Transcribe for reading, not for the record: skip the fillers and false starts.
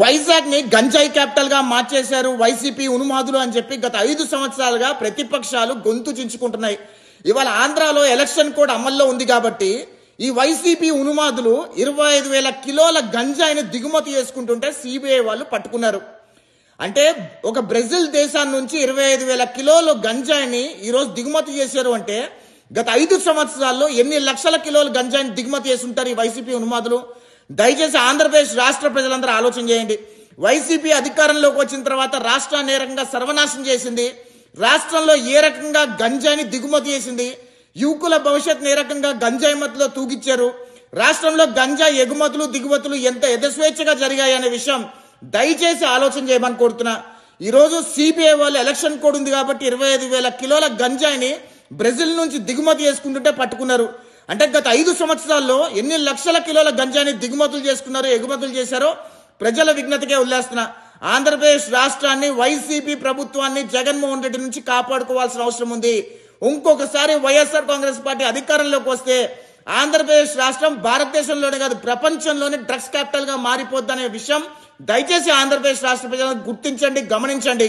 వైజాగ్ ని గంజాయి క్యాపిటల్ గా మార్చేశారు వైసీపీ ఉన్మాదులు అని చెప్పి గత 5 సంవత్సరాలుగా ప్రతిపక్షాలు గొంతు చించుకుంటున్నాయి. ఇవాళ ఆంధ్రాలో ఎలక్షన్ కోడ్ అమల్లో ఉంది కాబట్టి ఈ వైసీపీ ఉన్మాదులు 25,000 కిలోల గంజాయిని దిగుమతి చేసుకుంటుంటే సిబిఐ వాళ్ళు పట్టుకున్నారు. అంటే ఒక బ్రెజిల్ దేశాన్ని నుంచి 25,000 కిలోల గంజాయిని ఈరోజు దిగుమతి చేశారు. అంటే గత 5 సంవత్సరాల్లో ఎన్ని లక్షల కిలోల గంజాయిని దిగుమతి చేస్తుంటారు ఈ వైసీపీ ఉన్మాదులు? దయచేసి ఆంధ్రప్రదేశ్ రాష్ట్ర ప్రజలందరూ ఆలోచన చేయండి. వైసీపీ అధికారంలోకి వచ్చిన తర్వాత రాష్ట్రాన్ని ఏ రకంగా సర్వనాశనం చేసింది, రాష్ట్రంలో ఏ రకంగా గంజాయిని దిగుమతి చేసింది, యువకుల భవిష్యత్తును ఏ రకంగా గంజాయి మత్తులో తూగిచ్చారు, రాష్ట్రంలో గంజాయి ఎగుమతులు దిగుమతులు ఎంత యథస్వేచ్ఛగా జరిగాయి అనే విషయం దయచేసి ఆలోచన చేయమని కోరుతున్నా. ఈరోజు సిబిఐ వాళ్ళు ఎలక్షన్ కోడ్ ఉంది కాబట్టి 25,000 కిలోల గంజాయిని బ్రెజిల్ నుంచి దిగుమతి చేసుకుంటుంటే పట్టుకున్నారు. అంటే గత 5 సంవత్సరాల్లో ఎన్ని లక్షల కిలోల గంజాయిని దిగుమతులు చేసుకున్నారో ఎగుమతులు చేశారో ప్రజల విజ్ఞతకే వదిలేస్తున్నా. ఆంధ్రప్రదేశ్ రాష్ట్రాన్ని వైసీపీ ప్రభుత్వాన్ని జగన్మోహన్ రెడ్డి నుంచి కాపాడుకోవాల్సిన అవసరం ఉంది. ఇంకొకసారి వైఎస్ఆర్ కాంగ్రెస్ పార్టీ అధికారంలోకి వస్తే ఆంధ్రప్రదేశ్ రాష్ట్రం భారతదేశంలోనే కాదు ప్రపంచంలోనే డ్రగ్స్ క్యాపిటల్ గా మారిపోద్దనే విషయం దయచేసి ఆంధ్రప్రదేశ్ రాష్ట్ర ప్రజలను గుర్తించండి, గమనించండి.